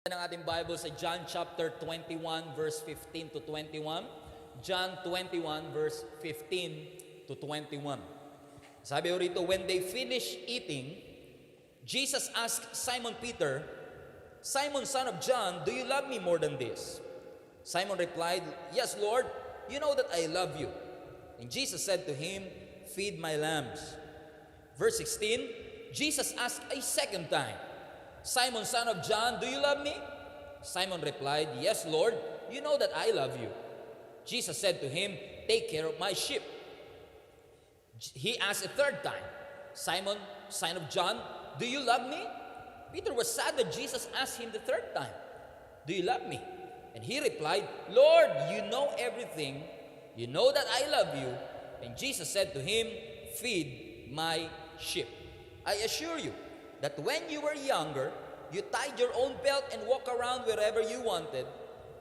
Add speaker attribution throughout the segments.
Speaker 1: Ng ating Bible sa John chapter 21 verse 15 to 21. John 21 verse 15 to 21. Sabi rito, when they finished eating, Jesus asked Simon Peter, "Simon, son of John, do you love me more than this?" Simon replied, "Yes, Lord, you know that I love you." And Jesus said to him, "Feed my lambs." Verse 16, Jesus asked a second time, "Simon, son of John, do you love me?" Simon replied, "Yes, Lord, you know that I love you." Jesus said to him, "Take care of my sheep." He asked a third time, "Simon, son of John, do you love me?" Peter was sad that Jesus asked him the third time, "Do you love me?" And he replied, "Lord, you know everything. You know that I love you." And Jesus said to him, "Feed my sheep. I assure you that when you were younger, you tied your own belt and walked around wherever you wanted.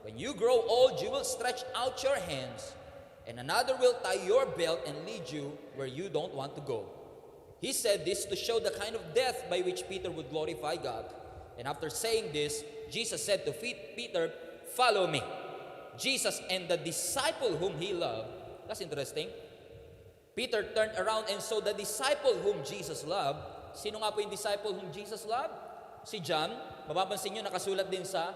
Speaker 1: When you grow old, you will stretch out your hands, and another will tie your belt and lead you where you don't want to go." He said this to show the kind of death by which Peter would glorify God. And after saying this, Jesus said to Peter, "Follow me." Jesus and the disciple whom he loved, that's interesting, Peter turned around and saw the disciple whom Jesus loved. Sino nga po yung disciple whom Jesus loved? Si John. Mapapansin nyo, nakasulat din sa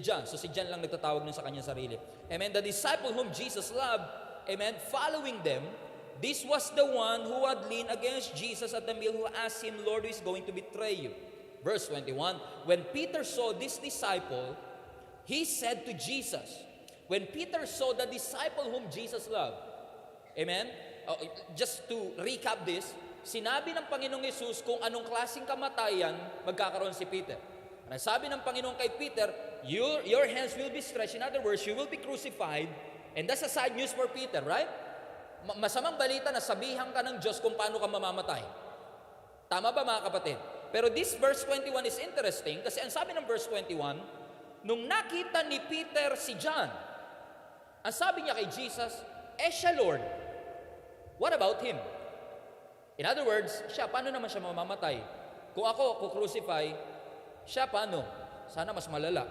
Speaker 1: John. So si John lang nagtatawag nun sa kanyang sarili. Amen. The disciple whom Jesus loved, amen, following them, this was the one who had leaned against Jesus at the meal, who asked him, "Lord, who is going to betray you?" Verse 21, when Peter saw this disciple, he said to Jesus, when Peter saw the disciple whom Jesus loved, amen? Just to recap this, sinabi ng Panginoong Yesus kung anong klaseng kamatayan magkakaroon si Peter. Sabi ng Panginoon kay Peter, your hands will be stretched. In other words, you will be crucified. And that's a sad news for Peter, right? Masamang balita na sabihan ka ng Diyos kung paano ka mamamatay. Tama ba, mga kapatid? Pero this verse 21 is interesting kasi ang sabi ng verse 21, nung nakita ni Peter si John, ang sabi niya kay Jesus, siya, Lord, what about him? In other words, siya, paano naman siya mamamatay? Kung ako kukrucify, siya paano? Sana mas malala.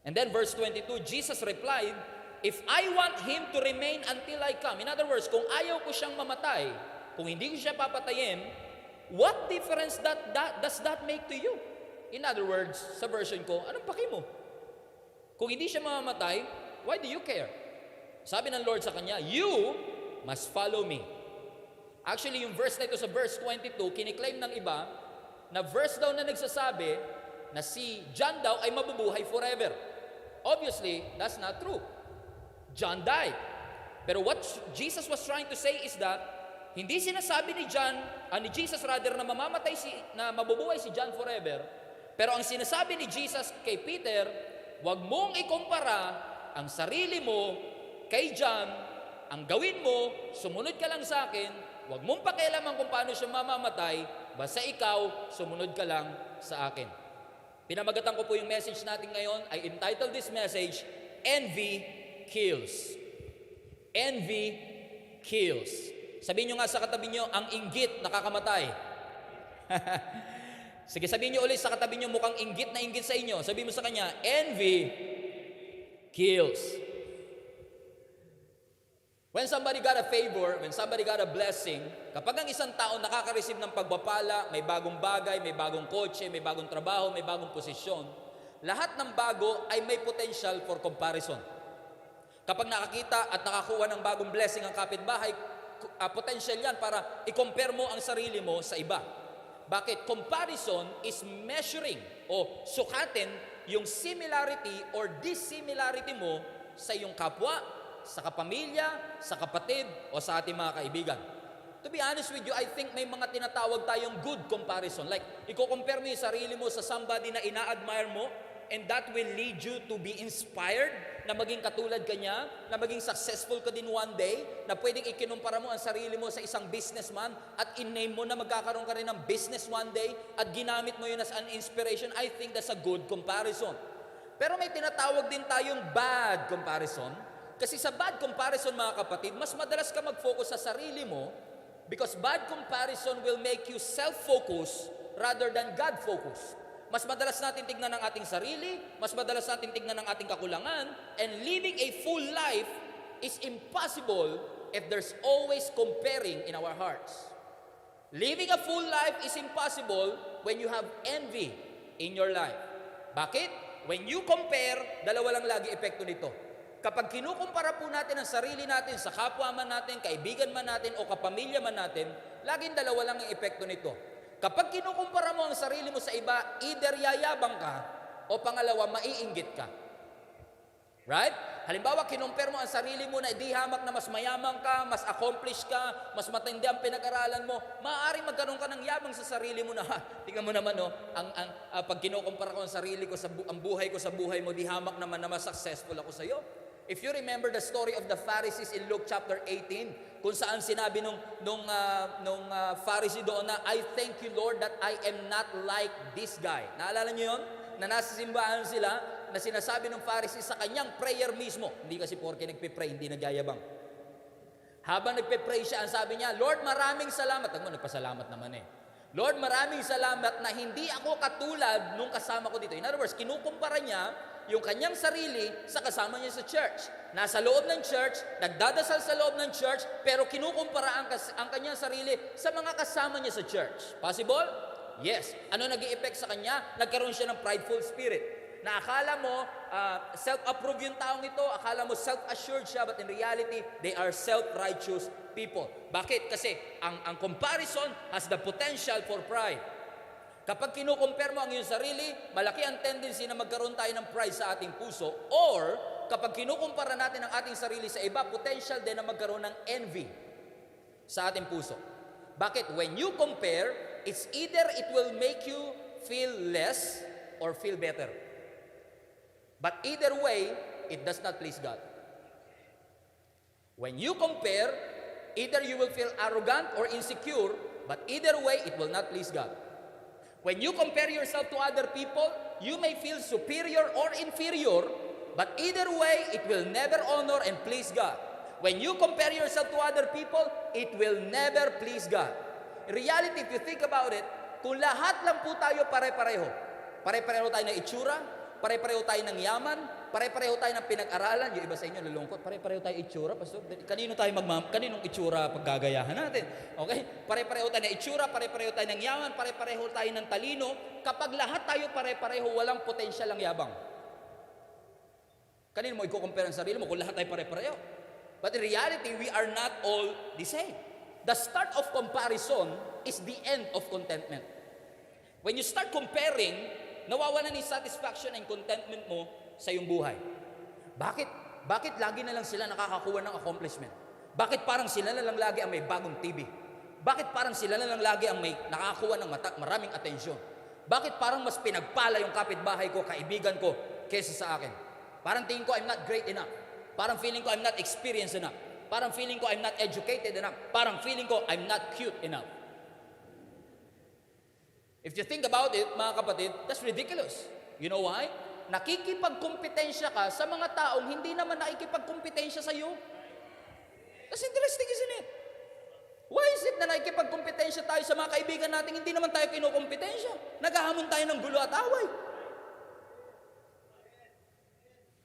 Speaker 1: And then verse 22, Jesus replied, "If I want him to remain until I come," in other words, kung ayaw ko siyang mamatay, kung hindi ko siya papatayin, what difference does that make to you? In other words, sa version ko, anong paki mo? Kung hindi siya mamamatay, why do you care? Sabi ng Lord sa kanya, "You must follow me." Actually, yung verse na ito sa verse 22, kiniklaim ng iba na verse daw na nagsasabi na si John daw ay mabubuhay forever. Obviously, that's not true. John died. Pero what Jesus was trying to say is that hindi sinasabi ni Jesus rather, na na mabubuhay si John forever. Pero ang sinasabi ni Jesus kay Peter, wag mong ikumpara ang sarili mo kay John. Ang gawin mo, sumunod ka lang sa akin. Huwag mong pakialaman kung paano siya mamamatay, basta ikaw, sumunod ka lang sa akin. Pinamagatan ko po yung message natin ngayon. I entitled this message, Envy Kills. Envy kills. Sabihin nyo nga sa katabi nyo, ang inggit nakakamatay. Sige, sabihin nyo ulit sa katabi nyo, mukhang inggit na inggit sa inyo. Sabihin mo sa kanya, envy kills. When somebody got a favor, when somebody got a blessing, kapag ang isang tao nakaka-receive ng pagpapala, may bagong bagay, may bagong kotse, may bagong trabaho, may bagong posisyon, lahat ng bago ay may potential for comparison. Kapag nakakita at nakakuha ng bagong blessing ang kapitbahay, potential yan para i-compare mo ang sarili mo sa iba. Bakit? Comparison is measuring o sukatin yung similarity or dissimilarity mo sa iyong kapwa, sa kapamilya, sa kapatid, o sa ating mga kaibigan. To be honest with you, I think may mga tinatawag tayong good comparison. Like, i-compare mo yung sarili mo sa somebody na ina-admire mo, and that will lead you to be inspired na maging katulad ka niya, na maging successful ka din one day, na pwedeng ikinumpara mo ang sarili mo sa isang businessman at in-name mo na magkakaroon ka rin ng business one day at ginamit mo yun as an inspiration. I think that's a good comparison. Pero may tinatawag din tayong bad comparison. Kasi sa bad comparison, mga kapatid, mas madalas ka mag-focus sa sarili mo because bad comparison will make you self-focus rather than God-focus. Mas madalas natin tignan ang ating sarili, mas madalas natin tignan ang ating kakulangan, and living a full life is impossible if there's always comparing in our hearts. Living a full life is impossible when you have envy in your life. Bakit? When you compare, dalawa lang lagi epekto nito. Kapag kinukumpara po natin ang sarili natin sa kapwa man natin, kaibigan man natin, o kapamilya man natin, laging dalawa lang ang epekto nito. Kapag kinukumpara mo ang sarili mo sa iba, either yayabang ka, o pangalawa, maiinggit ka. Right? Halimbawa, kinumpare mo ang sarili mo na di hamak na mas mayaman ka, mas accomplished ka, mas matindi ang pinag-aralan mo, maaaring magkaroon ka ng yabang sa sarili mo na, tingnan mo naman, no, pag kinukumpara ko ang sarili ko, ang buhay ko sa buhay mo, di hamak naman na mas successful ako sa iyo. If you remember the story of the Pharisees in Luke chapter 18, kung saan sinabi nung Pharisee doon na, I thank you, Lord, that I am not like this guy. Naalala niyo yun? Na nasa simbahan sila, na sinasabi ng Pharisee sa kanyang prayer mismo. Hindi kasi porke nagpe-pray, hindi nagyayabang. Habang nagpe-pray siya, ang sabi niya, Lord, maraming salamat. Nagpasalamat naman eh. Lord, maraming salamat na hindi ako katulad nung kasama ko dito. In other words, kinukumpara niya yung kanyang sarili sa kasama niya sa church. Nasa loob ng church, nagdadasal sa loob ng church, pero kinukumpara ang kanyang sarili sa mga kasama niya sa church. Possible? Yes. Ano nag-i-effect sa kanya? Nagkaroon siya ng prideful spirit. Na akala mo, self-approved yung taong ito, akala mo self-assured siya, but in reality, they are self-righteous people. Bakit? Kasi ang comparison has the potential for pride. Kapag kinukompare mo ang iyong sarili, malaki ang tendency na magkaroon tayo ng pride sa ating puso, or kapag kinukumpara natin ang ating sarili sa iba, potential din na magkaroon ng envy sa ating puso. Bakit? When you compare, it's either it will make you feel less or feel better. But either way, it does not please God. When you compare, either you will feel arrogant or insecure, but either way, it will not please God. When you compare yourself to other people, you may feel superior or inferior, but either way, it will never honor and please God. When you compare yourself to other people, it will never please God. In reality, if you think about it, kung lahat lang po tayo pare-pareho, pare-pareho tayo ng itsura, pare-pareho tayo ng yaman, pare-pareho tayo ng pinag-aralan, yung iba sa inyo nalulungkot, pare-pareho tayo itsura, pastor, kaninong itsura paggagayahan natin? Okay? Pare-pareho tayo ng itsura, pare-pareho tayo ng yaman, pare-pareho tayo ng talino. Kapag lahat tayo pare-pareho, walang potensyal ang yabang. Kanino mo i-compare ang sarili mo kung lahat tayo pare-pareho? But in reality, we are not all the same. The start of comparison is the end of contentment. When you start comparing, nawawalan ng satisfaction and contentment mo sa iyong buhay. Bakit? Bakit lagi na lang sila nakakakuha ng accomplishment? Bakit parang sila na lang lagi ang may bagong TV? Bakit parang sila na lang lagi ang may nakakakuha ng maraming atensyon? Bakit parang mas pinagpala yung kapitbahay ko, kaibigan ko, kesa sa akin? Parang tingin ko I'm not great enough. Parang feeling ko I'm not experienced enough. Parang feeling ko I'm not educated enough. Parang feeling ko I'm not cute enough. If you think about it, mga kapatid, that's ridiculous. You know why? Nakikipagkompetensya ka sa mga taong hindi naman nakikipagkompetensya sa iyo. That's interesting, isn't it? Why is it na nakikipagkompetensya tayo sa mga kaibigan natin, hindi naman tayo kinukompetensya? Naghahamon tayo ng gulo at away.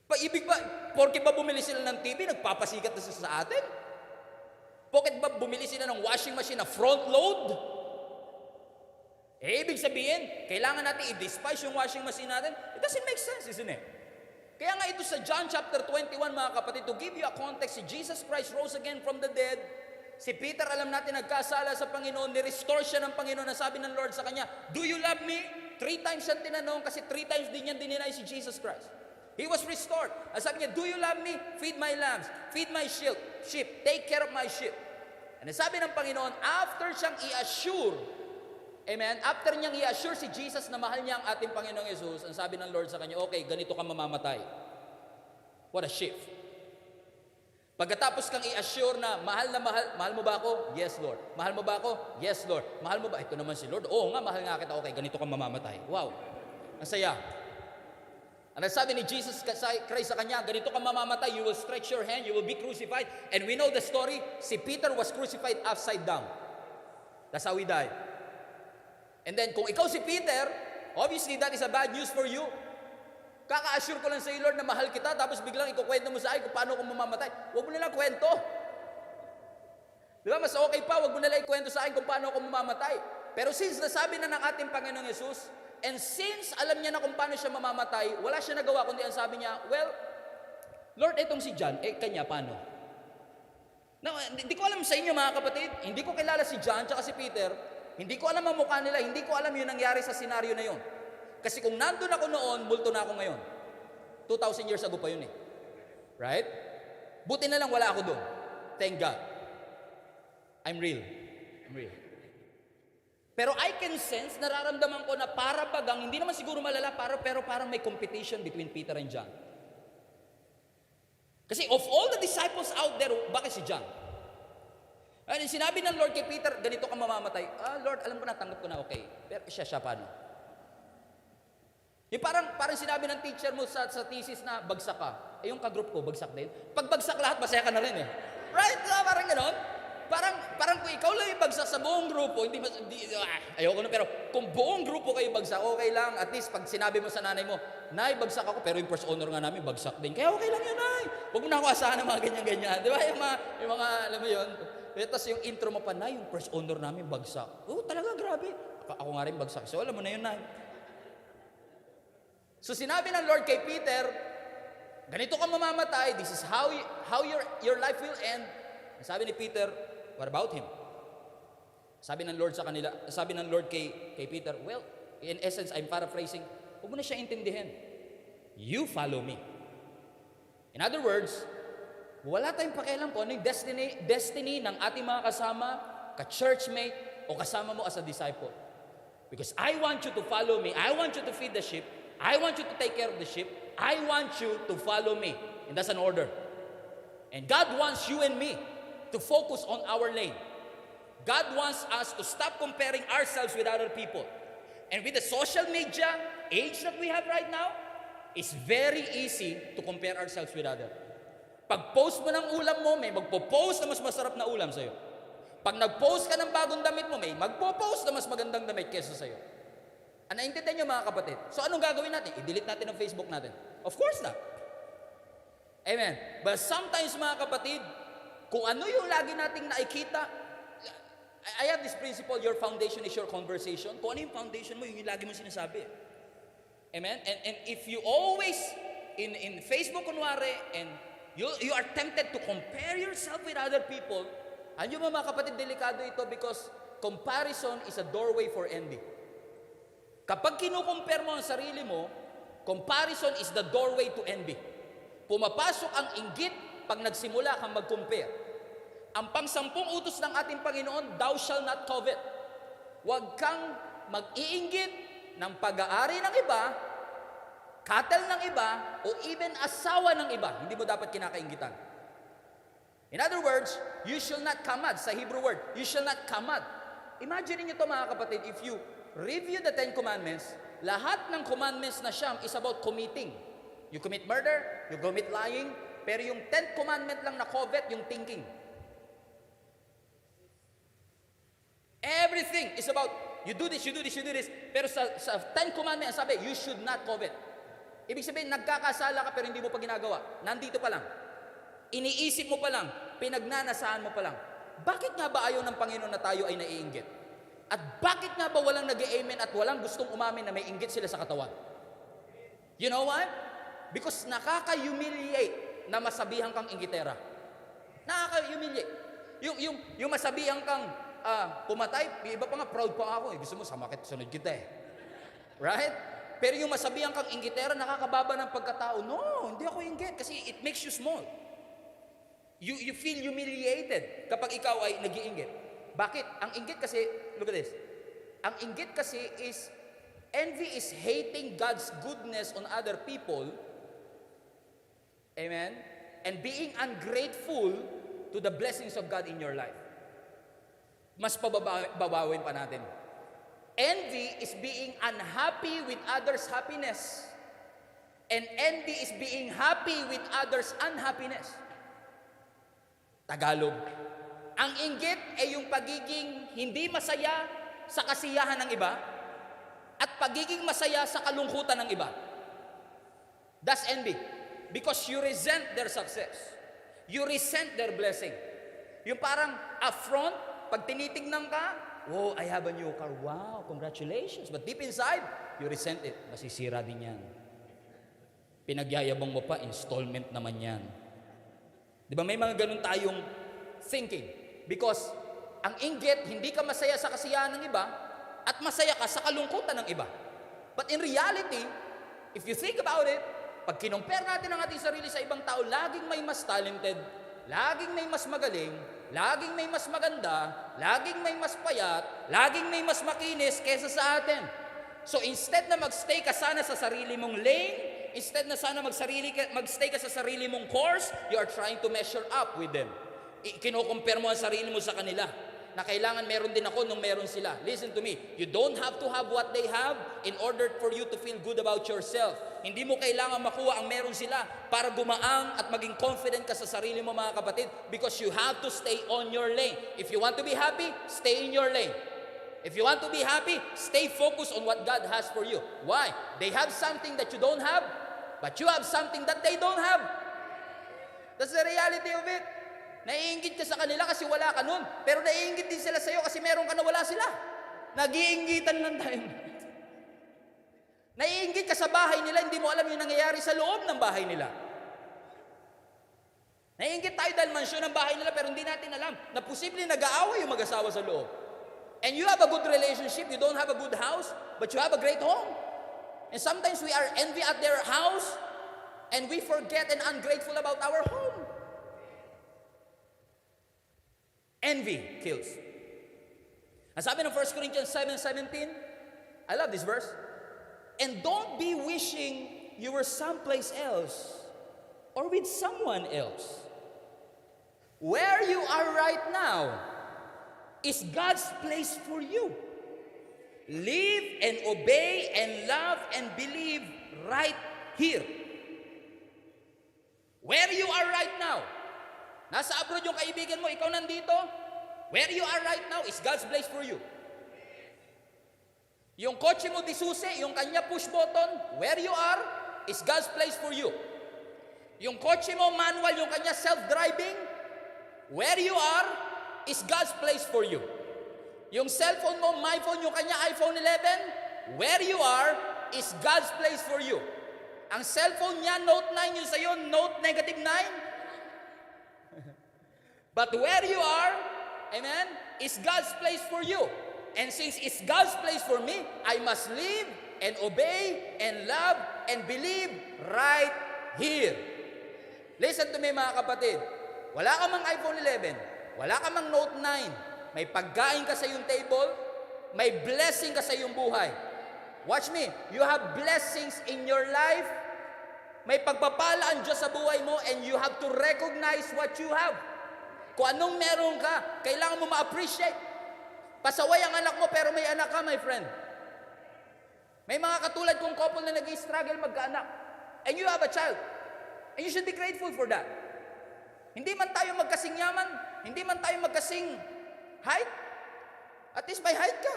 Speaker 1: Paibig ba, porke ba bumili sila ng TV, nagpapasikat na sa atin? Porke ba bumili sila ng washing machine na front load? Ibig sabihin, kailangan natin i-despise yung washing machine natin? It doesn't make sense, isn't it? Kaya nga ito sa John chapter 21, mga kapatid, to give you a context, si Jesus Christ rose again from the dead. Si Peter, alam natin, nagkasala sa Panginoon, ni-restore siya ng Panginoon, na sabi ng Lord sa kanya, do you love me? 3 times siyang tinanong, kasi 3 times din niya dininay si Jesus Christ. He was restored. Ang sabi niya, do you love me? Feed my lambs, feed my sheep, take care of my sheep. And sabi ng Panginoon, after siyang i-assure, amen, after niyang i-assure si Jesus na mahal niya ang ating Panginoong Yesus, ang sabi ng Lord sa kanya, okay, ganito ka mamamatay. What a shift. Pagkatapos kang i-assure na mahal mo ba ako? Yes, Lord. Mahal mo ba ako? Yes, Lord. Mahal mo ba? Ito naman si Lord. Oo nga, mahal nga kita. Okay, ganito ka mamamatay. Wow. Ang saya. Ang sabi ni Jesus Christ sa kanya, ganito ka mamamatay, you will stretch your hand, you will be crucified. And we know the story, si Peter was crucified upside down. That's how he died. And then kung ikaw si Peter, Obviously, that is a bad news for you. Kaka-assure ko lang sa iyo, Lord, na mahal kita, tapos biglang ikukwento mo sa akin kung paano ako mamamatay. Huwag mo nalang kwento. Di ba? Mas okay pa, huwag mo nalang ikwento sa akin kung paano ako mamamatay. Pero since nasabi na ng ating Panginoong Yesus, and since alam niya na kung paano siya mamamatay, wala siya nagawa, kundi ang sabi niya, well, Lord, etong si John, kanya paano? No, hindi ko alam sa inyo mga kapatid, hindi ko kilala si John tsaka si Peter, hindi ko alam ang mukha nila, hindi ko alam yung nangyari sa senaryo na yun. Kasi kung nandun ako noon, multo na ako ngayon. 2,000 years ago pa yun eh. Right? Buti na lang wala ako doon. Thank God. I'm real. Pero I can sense, nararamdaman ko na para bagang, hindi naman siguro malala, pero parang may competition between Peter and John. Kasi of all the disciples out there, bakit si John? Ay, sinabi ng Lord kay Peter, ganito ka mamamatay. Lord, alam ko na, tanggap ko na, okay. Pero siya paano? Yung parang sinabi ng teacher mo sa thesis na bagsak ka. Yung ka-group ko, bagsak din. Pag bagsak lahat, masaya ka na rin eh. Right? Parang gano'n. Parang kung ikaw lang yung bagsak sa buong grupo, ayoko na, pero kung buong grupo kayo bagsak, okay lang. At least pag sinabi mo sa nanay mo, Nay, bagsak ako, pero yung first honor nga namin, bagsak din. Kaya okay lang yun, Nay. Huwag mo na ako asahan ng mga ganyan-ganyan. Di ba? Yung mga alam mo yun. Tapos yung intro mo pa, Nay, yung first honor namin, bagsak. Talaga, grabe. Ako nga rin bagsak. So, alam mo na yun, Nay. So, sinabi ng Lord kay Peter, ganito ka mamamatay, this is how your life will end. Sabi ni Peter, what about him? Sabi ng Lord sa kanila, sabi ng Lord kay Peter, well, in essence, I'm paraphrasing, huwag mo na siya intindihin. You follow me. In other words, wala tayong pakialam po ano yung destiny ng ating mga kasama, ka-churchmate, o kasama mo as a disciple. Because I want you to follow me. I want you to feed the sheep. I want you to take care of the sheep. I want you to follow me. And that's an order. And God wants you and me to focus on our lane. God wants us to stop comparing ourselves with other people. And with the social media age that we have right now, it's very easy to compare ourselves with others. Pag post mo ng ulam mo, may magpo-post na mas masarap na ulam sa'yo. Pag nag-post ka ng bagong damit mo, may magpo-post na mas magandang damit kesa sa'yo. Naintindihan niyo mga kapatid? So anong gagawin natin? I-delete natin ang Facebook natin? Of course not. Amen. But sometimes mga kapatid, kung ano yung lagi nating nakikita, I have this principle, your foundation is your conversation. Kung ano yung foundation mo, yung lagi mo sinasabi. Amen? And if you always, in Facebook kunwari, and you are tempted to compare yourself with other people, ano yung mga kapatid, delikado ito because comparison is a doorway for envy. Kapag kinukompare mo ang sarili mo, comparison is the doorway to envy. Pumapasok ang inggit pag nagsimula kang mag-compare. Ang pang-10 utos ng ating Panginoon, thou shall not covet. Huwag kang mag-iinggit ng pag-aari ng iba, cattle ng iba, o even asawa ng iba. Hindi mo dapat kinakainggitan. In other words, you shall not kamad. Sa Hebrew word, you shall not kamad. Imagine niyo ito mga kapatid, if you review the 10 commandments, lahat ng commandments na siyam is about committing. You commit murder, you commit lying, pero yung 10th commandment lang na covet, yung thinking. Everything is about, you do this, you do this, you do this. Pero sa 10 commandments, sabi, you should not covet. Ibig sabihin, nagkakasala ka pero hindi mo pa ginagawa. Nandito pa lang. Iniisip mo pa lang. Pinagnanasaan mo pa lang. Bakit nga ba ayaw ng Panginoon na tayo ay naiinggit? At bakit nga ba walang nag-amen at walang gustong umamin na may inggit sila sa katawan? You know why? Because nakaka-humiliate na masabihan kang inggitera. Nakaka-humiliate. Yung masabihan kang pumatay, iba pa nga, proud pa ako. Gusto mo, samakit, sunod kita eh. Right? Pero yung masabihan kang inggitera, nakakababa ng pagkatao. No, hindi ako inggit kasi it makes you small. You feel humiliated kapag ikaw ay nag-iinggit. Bakit? Ang inggit kasi, look at this. Ang inggit kasi is, envy is hating God's goodness on other people. Amen? And being ungrateful to the blessings of God in your life. Mas pababawin pa natin. Envy is being unhappy with others' happiness. And envy is being happy with others' unhappiness. Tagalog. Ang inggit ay yung pagiging hindi masaya sa kasiyahan ng iba. at pagiging masaya sa kalungkutan ng iba. That's envy. Because you resent their success. You resent their blessing. Yung parang affront, pag tinitignan ka, oh, I have a new car. Wow, congratulations. But deep inside, you resent it. Masisira din yan. Pinagyayabang mo pa, installment naman yan. Di ba may mga ganun tayong thinking? Because ang inggit, hindi ka masaya sa kasiyahan ng iba at masaya ka sa kalungkutan ng iba. But in reality, if you think about it, pag kinumpare natin ang ating sarili sa ibang tao, laging may mas talented, laging may mas magaling, laging may mas maganda, laging may mas payat, laging may mas makinis kesa sa atin. So instead na magstay ka sana sa sarili mong lane, instead na sana magstay ka sa sarili mong course, you are trying to measure up with them. Kino-compare mo ang sarili mo sa kanila na kailangan meron din ako nung meron sila. Listen to me, you don't have to have what they have in order for you to feel good about yourself. Hindi mo kailangan makuha ang meron sila para gumaang at maging confident ka sa sarili mo, mga kapatid, because you have to stay on your lane. If you want to be happy, stay in your lane. If you want to be happy, stay focused on what God has for you. Why? They have something that you don't have, but you have something that they don't have. That's the reality of it. Naiinggit ka sa kanila kasi wala ka nun. Pero naiinggit din sila sa'yo kasi meron ka na wala sila. Nag-iinggitan lang tayo. Naiinggit ka sa bahay nila, hindi mo alam yung nangyayari sa loob ng bahay nila. Naiinggit tayo dahil mansyon ang bahay nila pero hindi natin alam na posibleng nag-aaway yung mag-asawa sa loob. And you have a good relationship, you don't have a good house, but you have a great home. And sometimes we are envy at their house and we forget and ungrateful about our home. Envy kills. Ang sabi ng 1 Corinthians 7:17, I love this verse. And don't be wishing you were someplace else or with someone else. Where you are right now is God's place for you. Live and obey and love and believe right here. Where you are right now. Nasa abroad yung kaibigan mo, ikaw nandito. Where you are right now is God's place for you. Yung kotse mo disusi, yung kanya push button, where you are is God's place for you. Yung kotse mo manual, yung kanya self-driving, where you are is God's place for you. Yung cellphone mo, my phone, yung kanya iPhone 11, where you are is God's place for you. Ang cellphone niya, Note 9, yung sa'yo, Note -9. But where you are, amen, is God's place for you. And since it's God's place for me, I must live and obey and love and believe right here. Listen to me, mga kapatid. Wala ka mang iPhone 11, wala ka mang Note 9, may pagkain ka sa iyong table, may blessing ka sa iyong buhay. Watch me, you have blessings in your life, may pagpapala ang Diyos sa buhay mo, and you have to recognize what you have. Kung anong meron ka, kailangan mo ma-appreciate. Pasaway ang anak mo pero may anak ka, my friend. May mga katulad kong couple na nag-i-struggle magkaanak. And you have a child. And you should be grateful for that. Hindi man tayo magkasing yaman, hindi man tayo magkasing height. At least may height ka.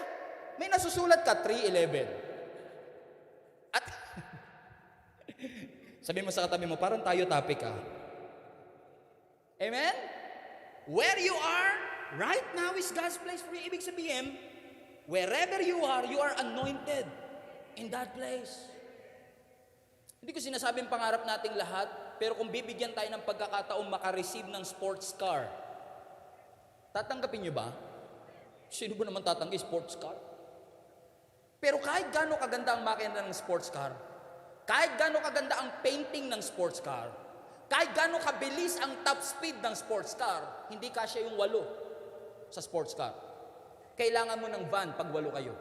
Speaker 1: May nasusulat ka, 3'11". At sabi mo sa katabi mo, parang tayo topic ka. Amen? Where you are, right now is God's place for you. Ibig sabihin, wherever you are anointed in that place. Hindi ko sinasabing pangarap nating lahat, pero kung bibigyan tayo ng pagkakataong makareceive ng sports car, tatanggapin nyo ba? Sino ba naman tatanggi sports car? Pero kahit gaano kaganda ang makina ng sports car, kahit gaano kaganda ang painting ng sports car, kahit gaano kabilis ang top speed ng sports car, hindi kasya yung 8 sa sports car. Kailangan mo ng van pag 8 kayo.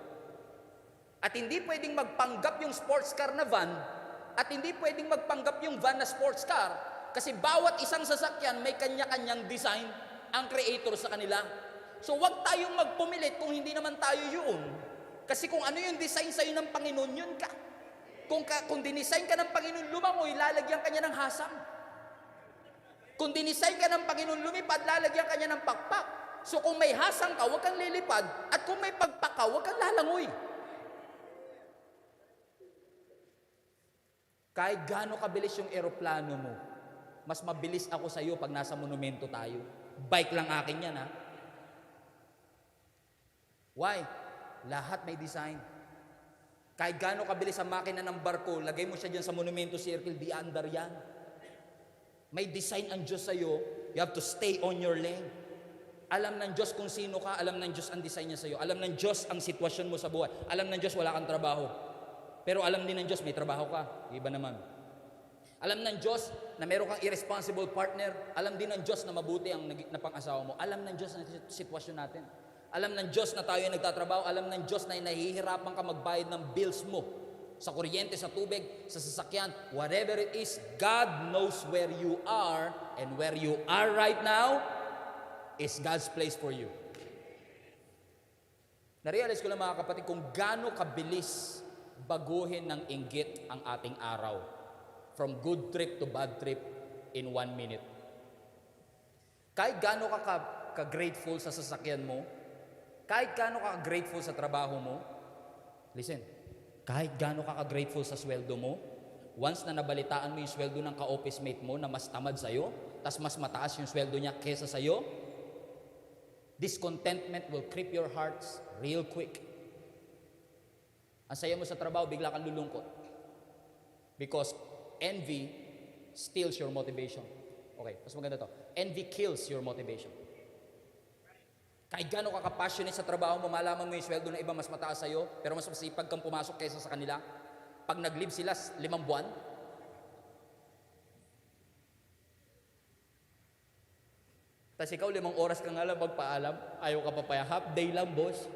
Speaker 1: At hindi pwedeng magpanggap yung sports car na van, at hindi pwedeng magpanggap yung van na sports car, kasi bawat isang sasakyan may kanya-kanyang design ang creator sa kanila. So wag tayong magpumilit kung hindi naman tayo yun. Kasi kung ano yung design sa'yo ng Panginoon, yun ka. Kung dinisign ka ng Panginoon lumangoy, lalagyan ka niya ng hasang. Kung dinisign ka ng Panginoon lumipad, lalagyan ka niya ng pakpak. So kung may hasang ka, huwag kang lilipad. At kung may pagpak ka, huwag kang lalangoy. Kahit gaano kabilis yung eroplano mo, mas mabilis ako sa iyo pag nasa monumento tayo. Bike lang akin yan, ha? Why? Lahat may design. Kahit gaano kabilis ang makina ng barko, lagay mo siya dyan sa monumento circle, di andar yan. May design ang Diyos sa iyo, you have to stay on your lane. Alam ng Diyos kung sino ka, alam ng Diyos ang design niya sa iyo. Alam ng Diyos ang sitwasyon mo sa buhay. Alam ng Diyos wala kang trabaho. Pero alam din ng Diyos may trabaho ka. Iba naman. Alam ng Diyos na meron kang irresponsible partner. Alam din ng Diyos na mabuti ang napang-asawa mo. Alam ng Diyos ang sitwasyon natin. Alam ng Diyos na tayo ay nagtatrabaho. Alam ng Diyos na nahihirapan ka magbayad ng bills mo. Sa kuryente, sa tubig, sa sasakyan. Whatever it is, God knows where you are. And where you are right now is God's place for you. Narealize ko lang mga kapatid kung gaano kabilis baguhin ng inggit ang ating araw. From good trip to bad trip in 1 minute. Kahit gaano ka grateful sa sasakyan mo, kahit gaano ka grateful sa trabaho mo, listen, kahit gaano ka grateful sa sweldo mo, once na nabalitaan mo yung sweldo ng ka-office mate mo na mas tamad sa'yo, tas mas mataas yung sweldo niya kesa sa'yo, discontentment will creep your hearts real quick. Ang saya mo sa trabaho, bigla kang lulungkot. Because envy steals your motivation. Okay, mas maganda to. Envy kills your motivation. Kahit gano'n ka ka-passionate sa trabaho mo, malaman mo yung sweldo na iba mas mataas sa'yo, pero mas masipag kang pumasok kaysa sa kanila. Pag nag-leave sila 5 buwan, tapos ikaw 5 oras ka nga lang magpaalam, ayaw ka papaya. Half day lang, boss.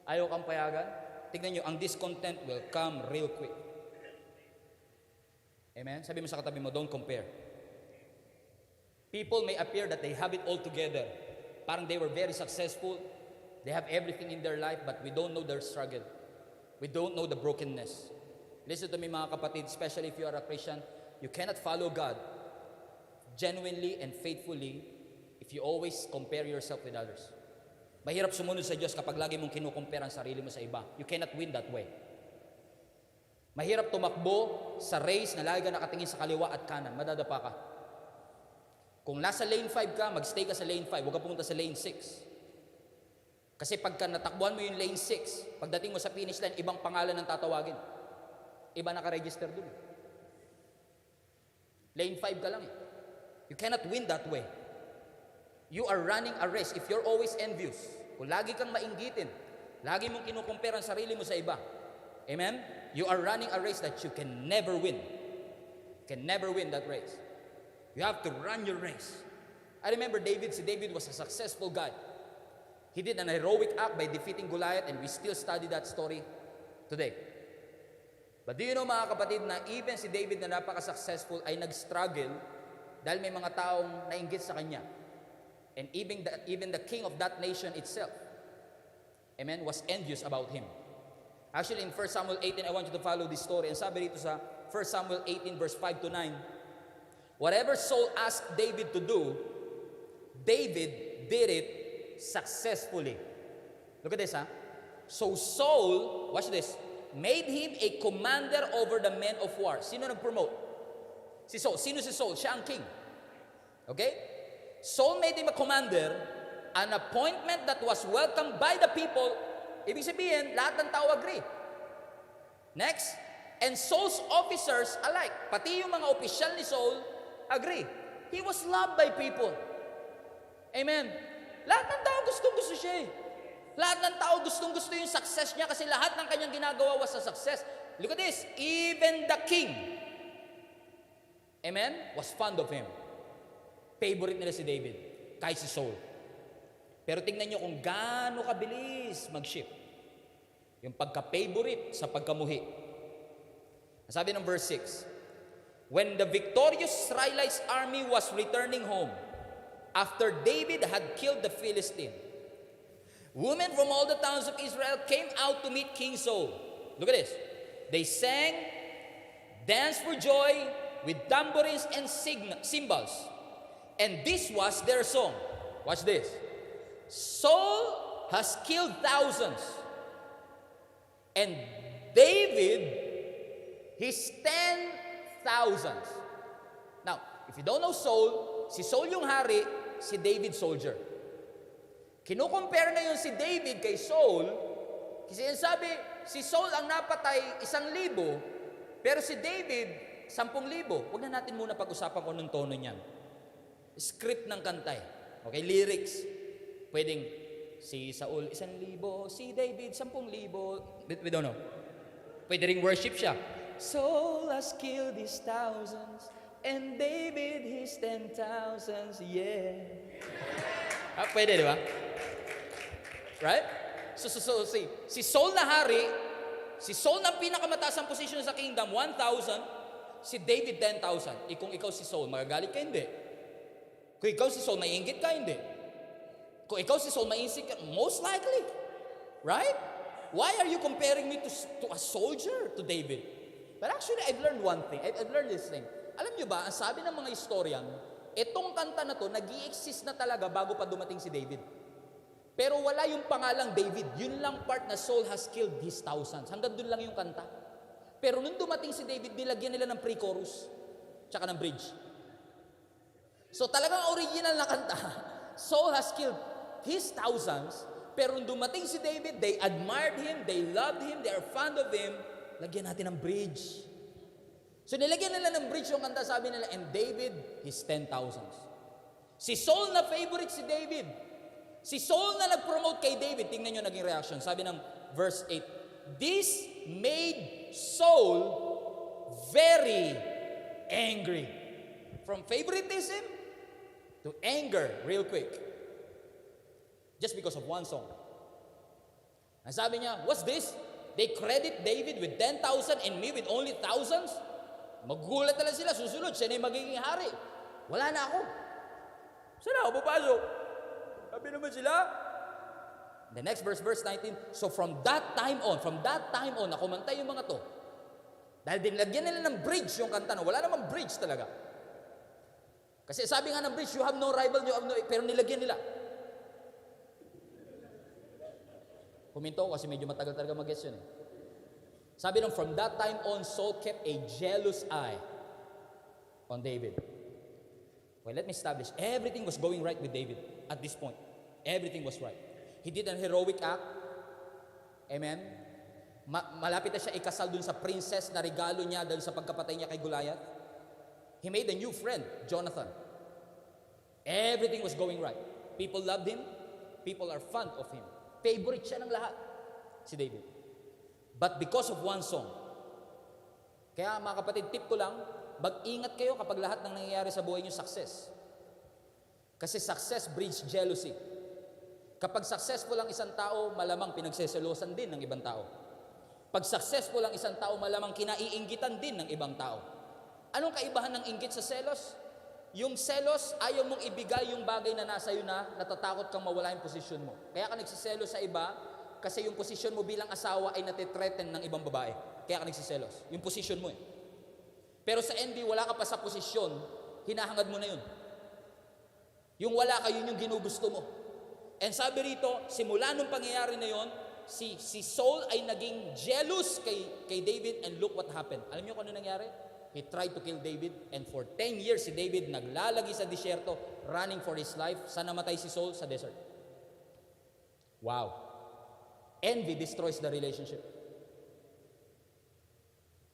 Speaker 1: Ayaw kang payagan. Tignan nyo, ang discontent will come real quick. Amen? Sabi mo sa katabi mo, don't compare. People may appear that they have it all together. Parang they were very successful. They have everything in their life, but we don't know their struggle. We don't know the brokenness. Listen to me mga kapatid, especially if you are a Christian, you cannot follow God genuinely and faithfully if you always compare yourself with others. Mahirap sumunod sa Diyos kapag lagi mong kinukumpare ang sarili mo sa iba. You cannot win that way. Mahirap tumakbo sa race na lagi ka nakatingin sa kaliwa at kanan. Madadapa ka. Kung nasa lane 5 ka, magstay ka sa lane 5. Huwag ka pumunta sa lane 6. Kasi pagka natakbuhan mo yung lane 6, pagdating mo sa finish line, ibang pangalan ang tatawagin. Iba nakaregister dun. Lane 5 ka lang eh. You cannot win that way. You are running a race. If you're always envious, kung lagi kang mainggitin, lagi mong kinukumpare ang sarili mo sa iba, amen? You are running a race that you can never win. Can never win that race. You have to run your race. I remember David. Si David was a successful guy. He did an heroic act by defeating Goliath, and we still study that story today. But do you know mga kapatid na even si David na napaka-successful ay nag-struggle dahil may mga taong nainggit sa kanya. And even the king of that nation itself, amen, was envious about him. Actually, in 1 Samuel 18, I want you to follow this story. And sabi dito sa 1 Samuel 18, verse 5 to 9, whatever Saul asked David to do, David did it successfully. Look at this, ha? So Saul, watch this, made him a commander over the men of war. Sino nag-promote? Si Saul. Sino si Saul? Siya ang king. Okay? Saul made him a commander, an appointment that was welcomed by the people. Ibig sabihin, lahat ng tao agree. Next, and Saul's officers alike, pati yung mga opisyal ni Saul, agree. He was loved by people. Amen. Lahat ng tao gustong-gusto siya eh. Lahat ng tao gustong-gusto yung success niya kasi lahat ng kanyang ginagawa was a success. Look at this, even the king, amen, was fond of him. Favorite nila si David, kahit si Saul. Pero tingnan nyo kung gaano kabilis mag-shift. Yung pagka-favorite sa pagkamuhi. Sabi ng verse 6, when the victorious Israelite army was returning home, after David had killed the Philistine, women from all the towns of Israel came out to meet King Saul. Look at this. They sang, danced for joy with tambourines and cymbals. And this was their song. Watch this. Saul has killed thousands. And David, his thousands. Now, if you don't know Saul, si Saul yung hari, si David soldier. Kinukompare na yun si David kay Saul, kasi sabi, si Saul ang napatay 1,000, pero si David, 10,000. Huwag na natin muna pag-usapan kung anong tono niyan. Script ng kanta eh. Okay, lyrics. Pwedeng, si Saul 1,000, si David 10,000. We don't know. Pwede ring worship siya. Saul has killed his thousands, and David his 10,000s, yeah. Pwede, di ba? Right? So si Saul na hari, si Saul na pinakamataas ang position sa kingdom, 1,000, si David 10,000. Kung ikaw si Saul, magagalit ka, hindi. Kung ikaw si Saul, maiinggit ka, hindi. Kung ikaw si Saul, maiinggit ka, most likely. Right? Why are you comparing me to a soldier, to David? But actually, I've learned one thing. I've learned this thing. Alam niyo ba, ang sabi ng mga historian, itong kanta na to, nag-i-exist na talaga bago pa dumating si David. Pero wala yung pangalang David. Yun lang part na Saul has killed his thousands. Hanggang dun lang yung kanta. Pero nung dumating si David, nilagyan nila ng pre-chorus. Tsaka ng bridge. So talagang original na kanta. Saul has killed his thousands. Pero nung dumating si David, they admired him, they loved him, they are fond of him. Lagyan natin ng bridge. So nilagyan nila ng bridge yung kanta, sabi nila, and David, his 10,000s. Si Saul na favorite si David. Si Saul na nag-promote kay David, tingnan nyo naging reaction. Sabi ng verse 8, this made Saul very angry. From favoritism to anger real quick. Just because of one song. Ang sabi niya, what's this? They credit David with 10,000 and me with only thousands? Magugulat na lang sila, susunod, siya na yung magiging hari. Wala na ako. Saan ako papasok? Sabi naman sila. The next verse 19, so from that time on, na kumanta yung mga to, dahil dinlagyan nila ng bridge yung kanta, no? Wala namang bridge talaga. Kasi sabi nga ng bridge, you have no rival, pero nilagyan nila. Kuminto ko kasi medyo matagal talaga mag-gets yun eh. Sabi nung, from that time on, Saul kept a jealous eye on David. Well, let me establish, everything was going right with David at this point. Everything was right. He did an heroic act. Amen? Malapit na siya ikasal dun sa princess na regalo niya dun sa pagkapatay niya kay Goliath. He made a new friend, Jonathan. Everything was going right. People loved him. People are fond of him. Favorite siya ng lahat, si David. But because of one song, kaya mga kapatid, tip ko lang, mag-ingat kayo kapag lahat ng nangyayari sa buhay niyo success. Kasi success breeds jealousy. Kapag successful ang isang tao, malamang pinagseselosan din ng ibang tao. Pag successful ang isang tao, malamang kinaiinggitan din ng ibang tao. Anong kaibahan ng inggit sa selos? Yung selos, ayaw mong ibigay yung bagay na nasa iyo na natatakot kang mawala yung posisyon mo. Kaya ka nagsiselos sa iba, kasi yung posisyon mo bilang asawa ay natitreaten ng ibang babae. Kaya ka nagsiselos. Yung posisyon mo eh. Pero sa envy, wala ka pa sa posisyon, hinahangad mo na yun. Yung wala ka, yun yung ginugusto mo. And sabi rito, simula nung pangyayari na yun, si Saul ay naging jealous kay David, and look what happened. Alam niyo kung ano nangyari? He tried to kill David, and for 10 years si David naglalagi sa disyerto, running for his life. Saan namatay si Saul? Sa desert. Wow. Envy destroys the relationship.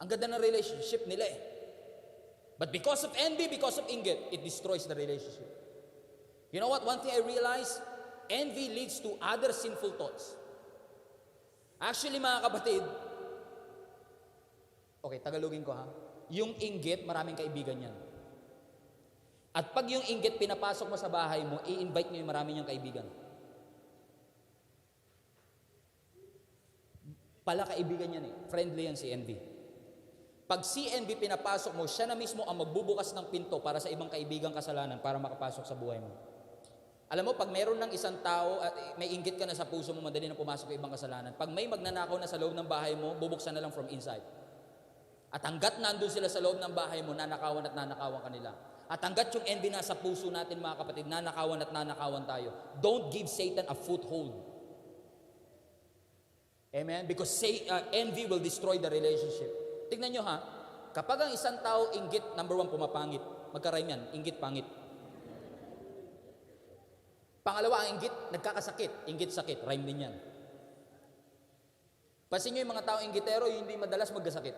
Speaker 1: Ang ganda ng relationship nila eh. But because of envy, because of inggit, it destroys the relationship. You know what? One thing I realized, envy leads to other sinful thoughts. Actually, mga kapatid, okay, Tagalogin ko ha. Yung inggit, maraming kaibigan yan. At pag yung inggit pinapasok mo sa bahay mo, i-invite mo yung marami niyang kaibigan. Pala kaibigan yan eh. Friendly yan si envy. Pag si envy pinapasok mo, siya na mismo ang magbubukas ng pinto para sa ibang kaibigang kasalanan para makapasok sa buhay mo. Alam mo, pag meron ng isang tao at may inggit ka na sa puso mo, madali na pumasok sa ibang kasalanan. Pag may magnanakaw na sa loob ng bahay mo, bubuksan na lang from inside. At hanggat nandun sila sa loob ng bahay mo, nanakawan at nanakawan kanila. At hanggat yung envy nasa puso natin, mga kapatid, nanakawan at nanakawan tayo. Don't give Satan a foothold. Amen? Because envy will destroy the relationship. Tignan nyo ha, Kapag ang isang tao inggit, number one, pumapangit. Magka-rhyme yan, inggit, pangit. Pangalawa, ang inggit, nagkakasakit. Inggit, sakit. Rhyme din yan. Pansin nyo yung mga taong inggitero, yun din madalas magkasakit.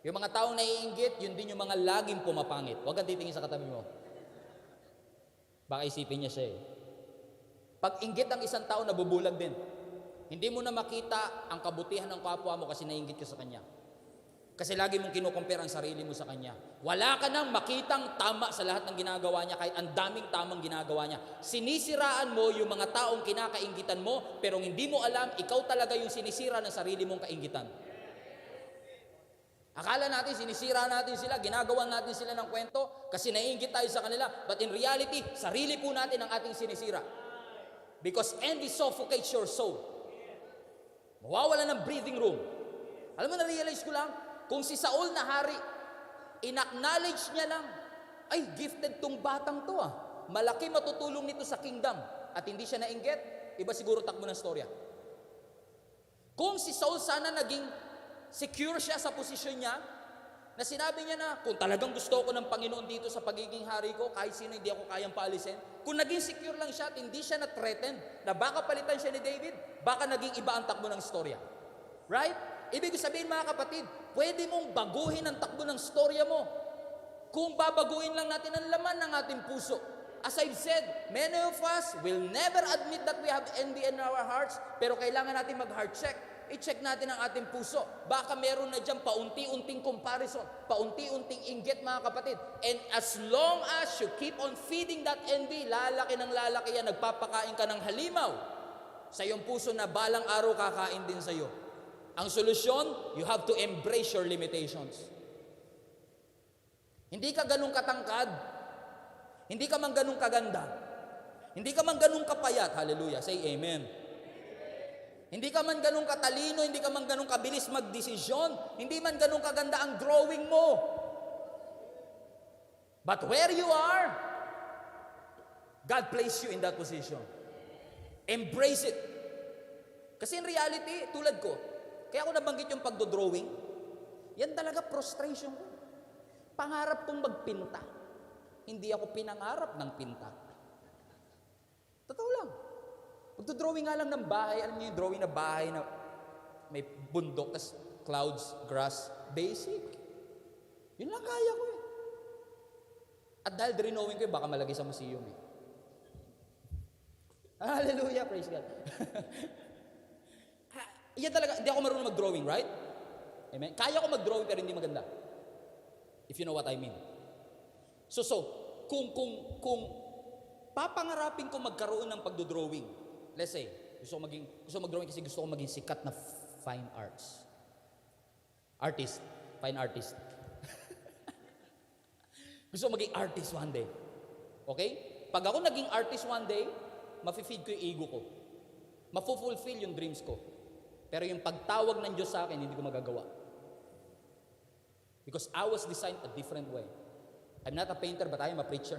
Speaker 1: Yung mga taong naiinggit, yun din yung mga laging pumapangit. Huwag kang titingin sa katabi mo. Baka isipin niya siya eh. Pag inggit ang isang tao, nabubulag din. Hindi mo na makita ang kabutihan ng kapwa mo kasi naiinggit ka sa kanya. Kasi lagi mong kinukumpare ang sarili mo sa kanya. Wala ka nang makitang tama sa lahat ng ginagawa niya kahit ang daming tamang ginagawa niya. Sinisiraan mo yung mga taong kinakainggitan mo, pero hindi mo alam, ikaw talaga yung sinisira ng sarili mong kainggitan. Akala natin, sinisira natin sila, ginagawan natin sila ng kwento kasi naiinggit tayo sa kanila. But in reality, sarili po natin ang ating sinisira. Because envy suffocates your soul. Mawawala ng breathing room. Alam mo, na-realize ko lang, kung si Saul na hari, in-acknowledge niya lang, ay, gifted tong batang to ah. Malaki matutulong nito sa kingdom. At hindi siya nainggit, iba siguro takbo ng storya. Kung si Saul sana naging secure siya sa posisyon niya, na sinabi niya na, kung talagang gusto ko ng Panginoon dito sa pagiging hari ko, kahit sino hindi ako kayang paalisin, kung naging secure lang siya at hindi siya na-threatened, na baka palitan siya ni David, baka naging iba ang takbo ng storya. Right? Ibig sabihin mga kapatid, pwede mong baguhin ang takbo ng storya mo. Kung babaguhin lang natin ang laman ng ating puso. As I've said, many of us will never admit that we have envy in our hearts, pero kailangan natin mag-heart check. I-check natin ang ating puso. Baka meron na dyan paunti-unting comparison, paunti-unting inggit mga kapatid. And as long as you keep on feeding that envy, lalaki ng lalaki yan, nagpapakain ka ng halimaw sa iyong puso na balang araw kakain din sa iyo. Ang solusyon, you have to embrace your limitations. Hindi ka ganun katangkad. Hindi ka man ganun kaganda. Hindi ka man ganun kapayat. Hallelujah. Say amen. Hindi ka man ganun katalino, hindi ka man ganun kabilis magdesisyon, hindi man ganun kaganda ang drawing mo. But where you are, God placed you in that position. Embrace it. Kasi in reality, tulad ko, kaya ako nabanggit yung pagdodrawing, yan talaga frustration ko. Pangarap kong magpinta. Hindi ako pinangarap ng pinta. Totoo lang. Magdodrawing nga lang ng bahay, alam niyo yung drawing na bahay na may bundok, tas clouds, grass, basic. Yun lang kaya ko eh. At dahil drawing ko baka malagay sa museum eh. Hallelujah, praise God. Yan talaga, hindi ako marunong mag-drawing, right? Amen? Kaya ko mag-drawing pero hindi maganda. If you know what I mean. So, kung papangarapin ko magkaroon ng pagdodrawing, let's say, gusto mag-drawing kasi gusto ko maging sikat na fine arts. Artist. Fine artist. Gusto ko maging artist one day. Okay? Pag ako naging artist one day, mafe-feed ko yung ego ko. Mafulfill yung dreams ko. Pero yung pagtawag ng Diyos sa akin, hindi ko magagawa. Because I was designed a different way. I'm not a painter, but I am a preacher.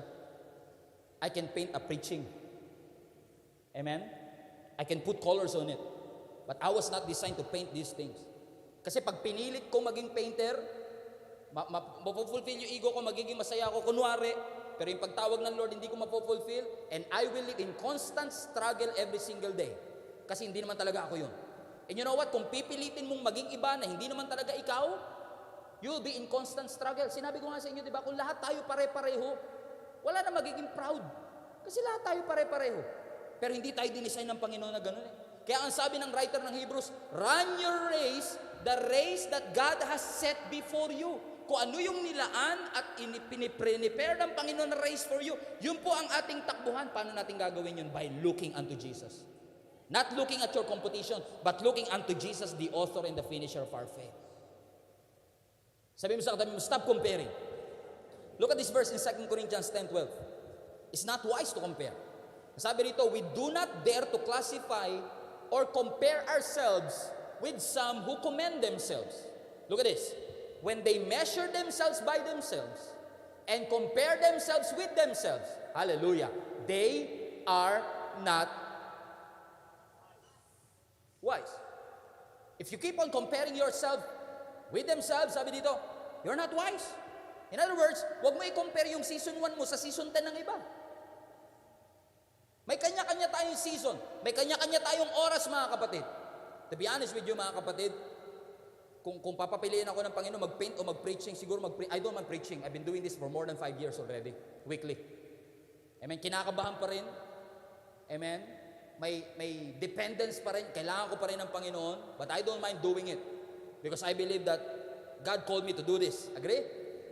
Speaker 1: I can paint a preaching. Amen? I can put colors on it. But I was not designed to paint these things. Kasi pag pinilit ko maging painter, mapufulfill yung ego ko, magiging masaya ako, kunwari. Pero yung pagtawag ng Lord, hindi ko mapufulfill. And I will live in constant struggle every single day. Kasi hindi naman talaga ako yun. And you know what? Kung pipilitin mong maging iba na hindi naman talaga ikaw, you'll be in constant struggle. Sinabi ko nga sa inyo, di ba? Kung lahat tayo pare-pareho, wala na magiging proud. Kasi lahat tayo pare-pareho. Pero hindi tayo dinisign ng Panginoon na gano'n eh. Kaya ang sabi ng writer ng Hebrews, run your race, the race that God has set before you. Kung ano yung nilaan at piniprepare ng Panginoon na race for you, yun po ang ating takbuhan. Paano natin gagawin yun? By looking unto Jesus. Not looking at your competition, but looking unto Jesus, the author and the finisher of our faith. Sabi mo sa katabi mo, stop comparing. Look at this verse in 2 Corinthians 10:12. It's not wise to compare. Sabi rito, we do not dare to classify or compare ourselves with some who commend themselves. Look at this. When they measure themselves by themselves and compare themselves with themselves, hallelujah, they are not wise. If you keep on comparing yourself with themselves, sabi dito, You're not wise. In other words, huwag mo i-compare yung season 1 mo sa season 10 ng iba. May kanya-kanya tayong season. May kanya-kanya tayong oras, mga kapatid. To be honest with you, mga kapatid, kung papapiliin ako ng Panginoon mag-paint o mag-preaching, siguro I don't mind preaching. I've been doing this for more than 5 years already, weekly. Amen. Kinakabahan pa rin. Amen. May dependence pa rin. Kailangan ko pa rin ng Panginoon, but I don't mind doing it. Because I believe that God called me to do this. Agree?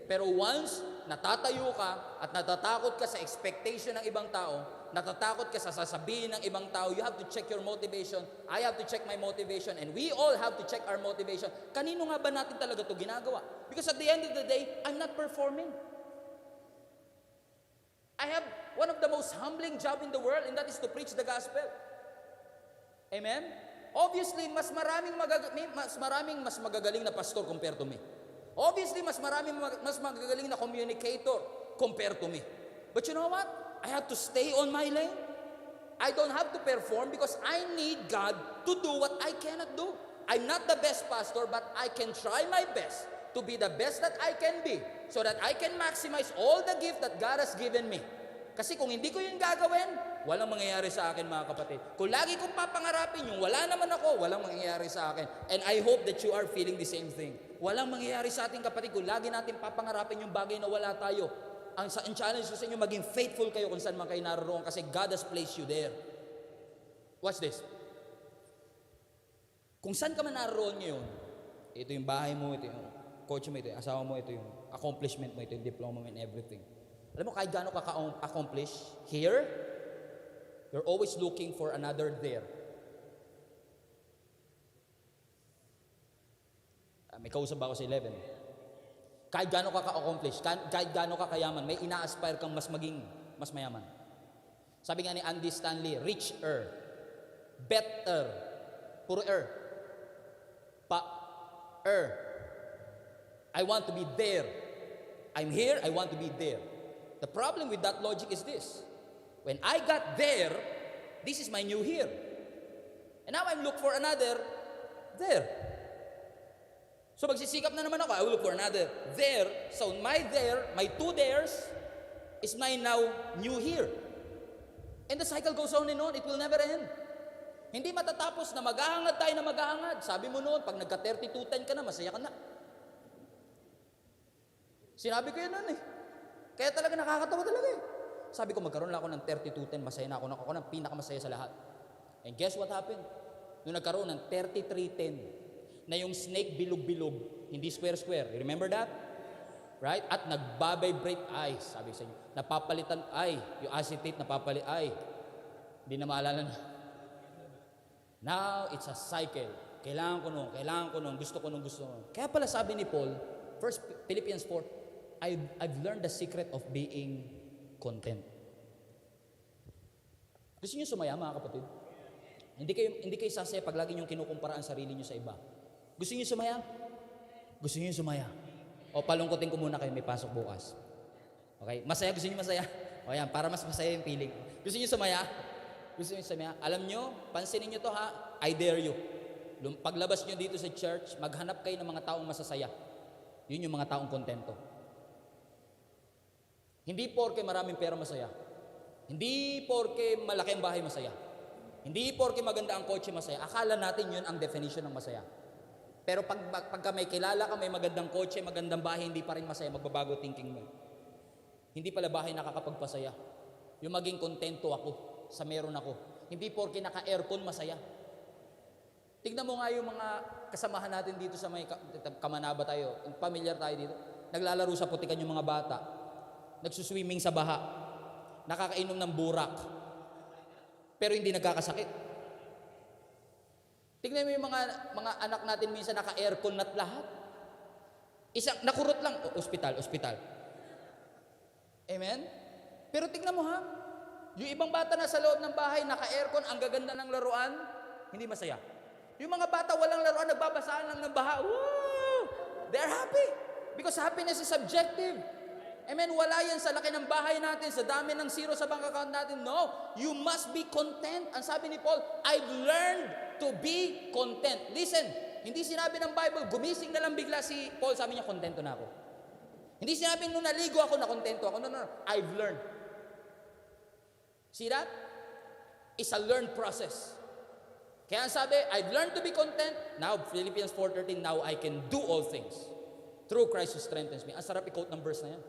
Speaker 1: Pero once natatayo ka at natatakot ka sa expectation ng ibang tao, natatakot ka sa sasabihin ng ibang tao, you have to check your motivation, I have to check my motivation, and we all have to check our motivation. Kanino nga ba natin talaga ito ginagawa? Because at the end of the day, I'm not performing. I have one of the most humbling job in the world, and that is to preach the gospel. Amen? Obviously, mas magagaling na pastor compared to me. Obviously, mas magagaling na communicator compared to me. But you know what? I have to stay on my lane. I don't have to perform because I need God to do what I cannot do. I'm not the best pastor, but I can try my best to be the best that I can be so that I can maximize all the gift that God has given me. Kasi kung hindi ko yun gagawin, walang mangyayari sa akin, mga kapatid. Kung lagi kong papangarapin yung wala naman ako, walang mangyayari sa akin. And I hope that you are feeling the same thing. Walang mangyayari sa ating kapatid kung lagi natin papangarapin yung bagay na wala tayo. Ang challenge ko sa inyo, maging faithful kayo kung saan man kayo naroon kasi God has placed you there. Watch this. Kung saan ka man naroon ngayon, ito yung bahay mo, ito yung coach mo, ito yung asawa mo, ito yung accomplishment mo, ito yung diploma mo and everything. Alam mo, kahit gaano ka ka-accomplish, here, you're always looking for another there. May kausap ako sa 11. Kahit gaano ka ka-accomplish, kahit gaano ka kayaman, may ina-aspire kang mas mayaman. Sabi nga ni Andy Stanley, richer, better, puro I want to be there. I'm here, I want to be there. The problem with that logic is this. When I got there, this is my new here. And now I'm look for another there. So magsisikap na naman ako, I will look for another there. So my two theres is my now new here. And the cycle goes on and on, it will never end. Hindi matatapos na maghahangad tayo na maghahangad. Sabi mo noon, pag nagka-32-10 ka na, masaya ka na. Sinabi ko yun noon eh. Kaya talaga nakakatawa talaga eh. Sabi ko, magkaroon lang ako ng 32-10, masaya na ako. Ako na pinakamasaya sa lahat. And guess what happened? Nung nagkaroon ng 33-10, na yung snake bilog-bilog, hindi square-square. You remember that? Right? At nagbabibrate, ay, sabi sa inyo, napapalitan, ay, yung acetate napapalitan, ay, hindi na maalala na. Now, it's a cycle. Kailangan ko nung, gusto ko nung. Kaya pala sabi ni Paul, Philippians 4, I've learned the secret of being content. Gusto niyo sumaya, mga kapatid? Hindi kayo sasaya pag lagi niyong kinukumpara ang sarili niyo sa iba. Gusto niyo sumaya? Gusto niyo sumaya? O palungkotin ko muna kayo, may pasok bukas. Okay? Masaya, gusto niyo masaya? O yan, para mas masaya yung feeling. Gusto niyo sumaya? Gusto niyo sumaya? Alam niyo, pansinin niyo to ha, I dare you. Paglabas niyo dito sa church, maghanap kayo ng mga taong masasaya. Yun yung mga taong kontento. Hindi porke maraming pera masaya. Hindi porke malaki ang bahay masaya. Hindi porke maganda ang kotse masaya. Akala natin yun ang definition ng masaya. Pero pagka may kilala ka, may magandang kotse, magandang bahay, hindi pa rin masaya, magbabago thinking mo. Hindi pala bahay nakakapagpasaya. Yung maging kontento ako sa meron ako. Hindi porke naka-aircon masaya. Tignan mo nga yung mga kasamahan natin dito sa may Kamanaba tayo, pamilyar tayo dito. Naglalaro sa putikan yung mga bata. Nagsuswimming sa baha. Nakakainom ng burak. Pero hindi nagkakasakit. Tignan mo yung mga anak natin minsan naka-aircon at lahat. Isang nakurot lang, ospital. Amen? Pero tignan mo ha, yung ibang bata na sa loob ng bahay, naka-aircon, ang gaganda ng laruan, hindi masaya. Yung mga bata walang laruan, nagbabasaan lang ng baha, woo! They're happy. Because happiness is subjective. Amen? Wala yan sa laki ng bahay natin, sa dami ng zero sa bank account natin. No, you must be content. Ang sabi ni Paul, I've learned to be content. Listen, hindi sinabi ng Bible, gumising na lang bigla si Paul, sabi niya, kontento na ako. Hindi sinabing nung naligo ako, nakontento ako. No, no, no. I've learned. See that? It's a learned process. Kaya ang sabi, I've learned to be content. Now, Philippians 4:13, now I can do all things through Christ who strengthens me. Ang sarap i-quote ng verse na yan.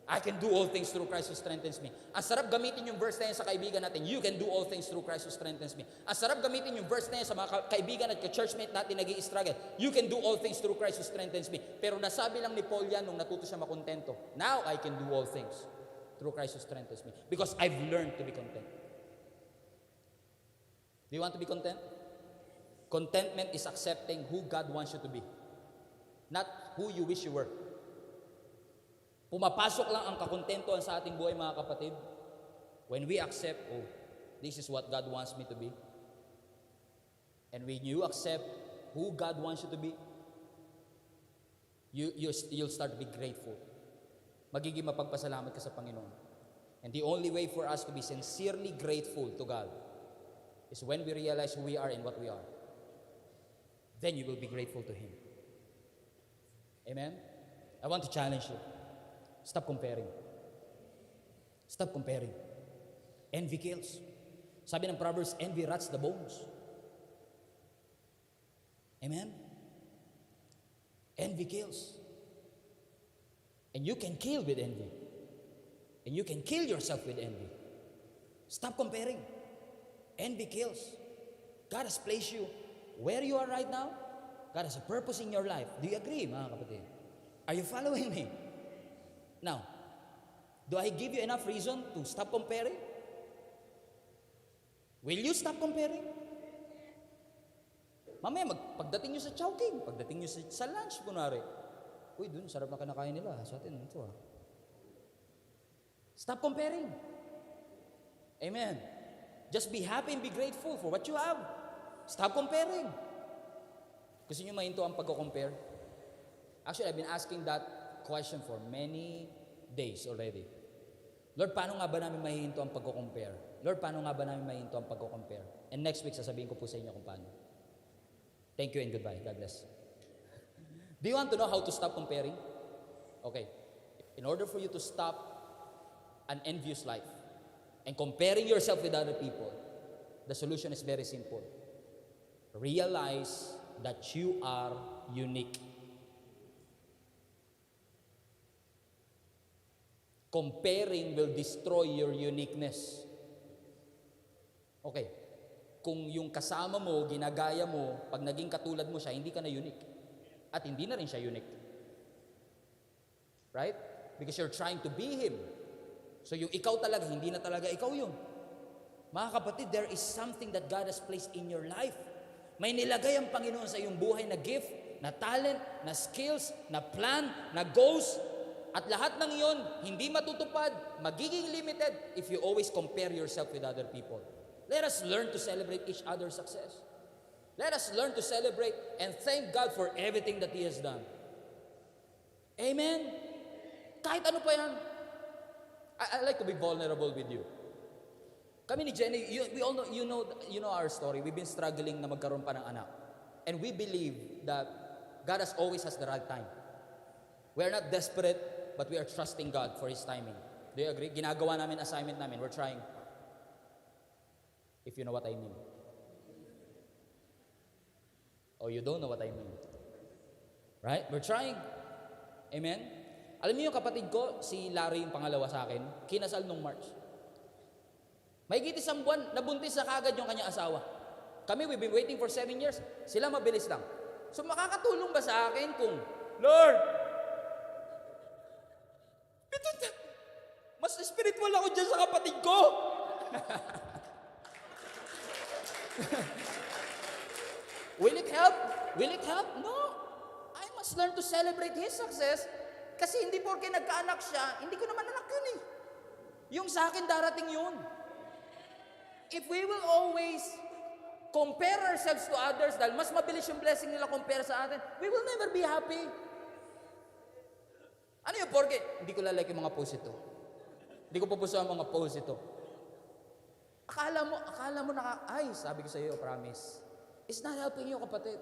Speaker 1: I can do all things through Christ who strengthens me. Ang sarap gamitin yung verse na yan sa kaibigan natin. You can do all things through Christ who strengthens me. Ang sarap gamitin yung verse na yan sa mga kaibigan at ka-churchmate natin nag-i-struggle. You can do all things through Christ who strengthens me. Pero nasabi lang ni Paul yan nung natuto siya makontento. Now I can do all things through Christ who strengthens me. Because I've learned to be content. Do you want to be content? Contentment is accepting who God wants you to be. Not who you wish you were. Pumapasok lang ang kakontentuhan sa ating buhay, mga kapatid, when we accept, oh, this is what God wants me to be. And when you accept who God wants you to be, you'll start to be grateful. Magiging mapagpasalamat ka sa Panginoon. And the only way for us to be sincerely grateful to God is when we realize who we are and what we are. Then you will be grateful to Him. Amen? I want to challenge you. Stop comparing. Stop comparing. Envy kills. Sabi ng Proverbs, envy rots the bones. Amen? Envy kills. And you can kill with envy. And you can kill yourself with envy. Stop comparing. Envy kills. God has placed you where you are right now. God has a purpose in your life. Do you agree, mga kapatid? Are you following me? Now, do I give you enough reason to stop comparing? Will you stop comparing? Mamaya, pagdating nyo sa chowking, pagdating nyo sa lunch, kunwari, uy, dun, sarap na kinakain nila. Sa atin, ito ah. Stop comparing. Amen. Just be happy and be grateful for what you have. Stop comparing. Gusto nyo mahinto ang pagko-compare? Actually, I've been asking that question for many days already. Lord, paano nga ba namin mahihinto ang pagko-compare? Lord, paano nga ba namin mahihinto ang pagko-compare? And next week, sasabihin ko po sa inyo kung paano. Thank you and goodbye. God bless. Do you want to know how to stop comparing? Okay. In order for you to stop an envious life and comparing yourself with other people, the solution is very simple. Realize that you are unique. Comparing will destroy your uniqueness. Okay. Kung yung kasama mo, ginagaya mo, pag naging katulad mo siya, hindi ka na unique. At hindi na rin siya unique. Right? Because you're trying to be Him. So yung ikaw talaga, hindi na talaga ikaw yun. Mga kapatid, there is something that God has placed in your life. May nilagay ang Panginoon sa iyong buhay na gift, na talent, na skills, na plan, na goals. At lahat ng iyon, hindi matutupad, magiging limited if you always compare yourself with other people. Let us learn to celebrate each other's success. Let us learn to celebrate and thank God for everything that He has done. Amen? Kahit ano pa yan. I like to be vulnerable with you. Kami ni Jenny, we all know, you know our story. We've been struggling na magkaroon pa ng anak. And we believe that God always has the right time. We are not desperate, but we are trusting God for His timing. Do you agree? Ginagawa namin assignment namin. We're trying. If you know what I mean. Or you don't know what I mean. Right? We're trying. Amen? Alam niyo yung kapatid ko, si Larry yung pangalawa sa akin, kinasal nung March. Mahigit isang buwan, nabuntis na kagad yung kanyang asawa. Kami, we've been waiting for 7 years. Sila mabilis lang. So makakatulong ba sa akin kung, Lord, mas spiritual ako dyan sa kapatid ko. Will it help? Will it help? No. I must learn to celebrate his success kasi hindi porke nagkaanak siya, hindi ko naman anak yun eh. Yung sa akin darating yun. If we will always compare ourselves to others dahil mas mabilis yung blessing nila compare sa atin, we will never be happy. Ano yung porke? Hindi ko lalike yung mga post ito. Hindi ko pupuso ang mga post ito. Akala mo ay, sabi ko sa iyo, promise. It's not helping you, kapatid.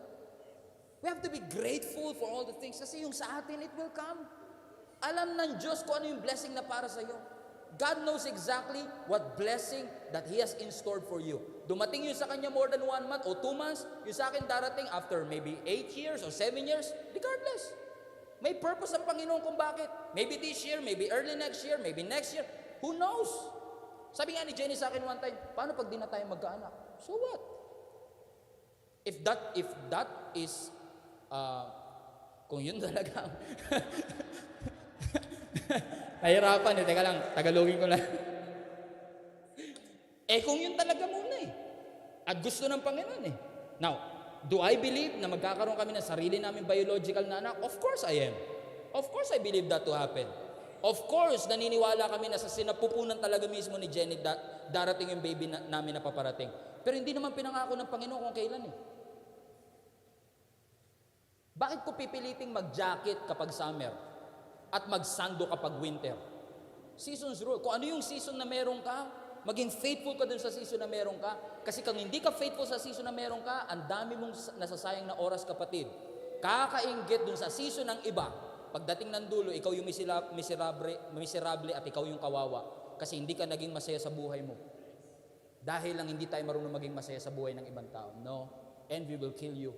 Speaker 1: We have to be grateful for all the things kasi yung sa atin, it will come. Alam ng Diyos kung ano yung blessing na para sa iyo. God knows exactly what blessing that He has in store for you. Dumating yun sa Kanya more than 1 month o 2 months, yung sa akin darating after maybe 8 years or 7 years, regardless. May purpose ang Panginoon kung bakit. Maybe this year, maybe early next year, maybe next year. Who knows? Sabi nga ni Jenny sa akin one time, paano pag di na tayo magkaanak? So what? If that is, kung yun talaga, nahirapan eh, teka lang, tagalogin ko lang. Kung yun talaga muna eh. At gusto ng Panginoon eh. Now, do I believe na magkakaroon kami ng sarili namin biological na anak? Of course I am. Of course I believe that to happen. Of course, naniniwala kami na sa sinapupunan talaga mismo ni Jenny darating yung baby namin na paparating. Pero hindi naman pinangako ng Panginoon kung kailan eh. Bakit ko pipiliting mag-jacket kapag summer at magsando kapag winter? Seasons rule. Kung ano yung season na meron ka, maging faithful ka dun sa season na meron ka. Kasi kung hindi ka faithful sa season na meron ka, ang dami mong nasasayang na oras, kapatid. Kakainggit dun sa season ng iba. Pagdating ng dulo, ikaw yung miserable at ikaw yung kawawa. Kasi hindi ka naging masaya sa buhay mo. Dahil lang hindi tayo marunong maging masaya sa buhay ng ibang tao. No. Envy will kill you.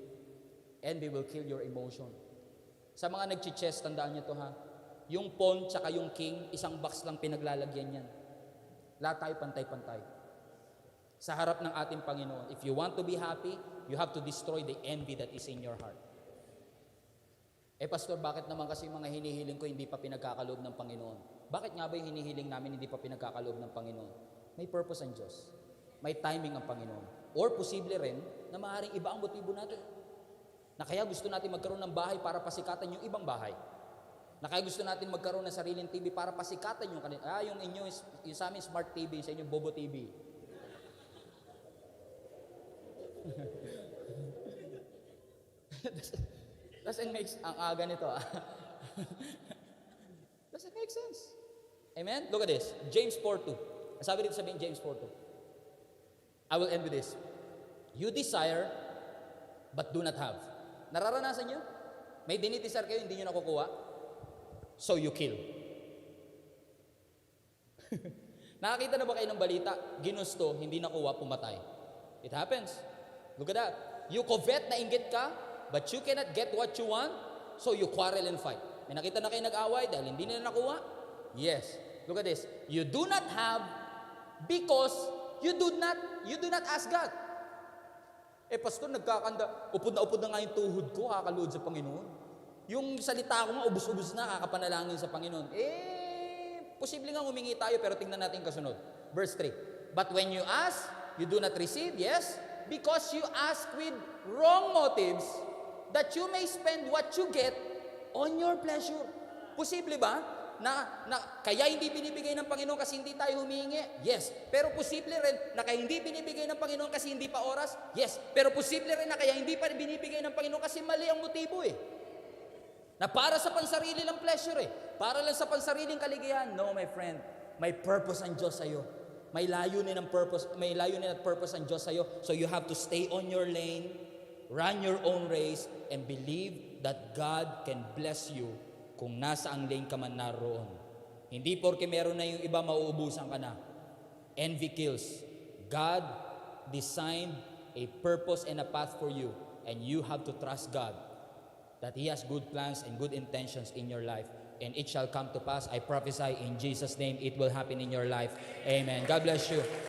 Speaker 1: Envy will kill your emotion. Sa mga nag-chess, tandaan niyo to ha. Yung pawn tsaka yung king, isang box lang pinaglalagyan yan. Lahat tayo pantay-pantay. Sa harap ng ating Panginoon, if you want to be happy, you have to destroy the envy that is in your heart. Pastor, bakit naman kasi mga hinihiling ko hindi pa pinagkakaloob ng Panginoon? Bakit nga ba yung hinihiling namin hindi pa pinagkakaloob ng Panginoon? May purpose ang Diyos. May timing ang Panginoon. Or posible rin na maaaring iba ang motibo natin. Na kaya gusto natin magkaroon ng bahay para pasikatan yung ibang bahay. Na kaya gusto natin magkaroon ng sariling TV para pasikatan yung kanila. Yung inyo, yung sa amin smart TV, sa inyo Bobo TV. Doesn't make ang aga nito. Doesn't make sense. Amen? Look at this. James 4:2. Sabi dito sabihin James 4:2. I will end with this. You desire, but do not have. Nararanasan nyo? May dinitisar kayo, hindi nyo nakukuha? So you kill. Nakakita na ba kayo ng balita? Ginusto, hindi nakuha, pumatay. It happens. Look at that. You covet, nainggit ka, but you cannot get what you want, so you quarrel and fight. May nakita na kayo nag-away dahil hindi nila nakuha? Yes. Look at this. You do not have because you do not ask God. Pastor, nagkakanda, upod na nga yung tuhod ko, kakaluhod sa Panginoon. Yung salita ko nga, ubus-ubus na, kakapanalangin sa Panginoon. Posible nga humingi tayo, pero tingnan natin kasunod. Verse 3. But when you ask, you do not receive, yes? Because you ask with wrong motives, that you may spend what you get on your pleasure. Posible ba? Na kaya hindi binibigay ng Panginoon kasi hindi tayo humingi? Yes. Pero posible rin na kaya hindi binibigay ng Panginoon kasi hindi pa oras? Yes. Pero posible rin na kaya hindi pa binibigay ng Panginoon kasi mali ang motibo eh. Na para sa pansarili lang pleasure eh. Para lang sa pansariling kaligayahan. No, my friend. May purpose ang Diyos sa'yo. May layunin at purpose ang Diyos sa'yo. So you have to stay on your lane, run your own race, and believe that God can bless you kung nasa ang lane ka man naroon. Hindi porke meron na yung iba, mauubusan ka na. Envy kills. God designed a purpose and a path for you, and you have to trust God that He has good plans and good intentions in your life, and it shall come to pass. I prophesy in Jesus' name, it will happen in your life. Amen. God bless you.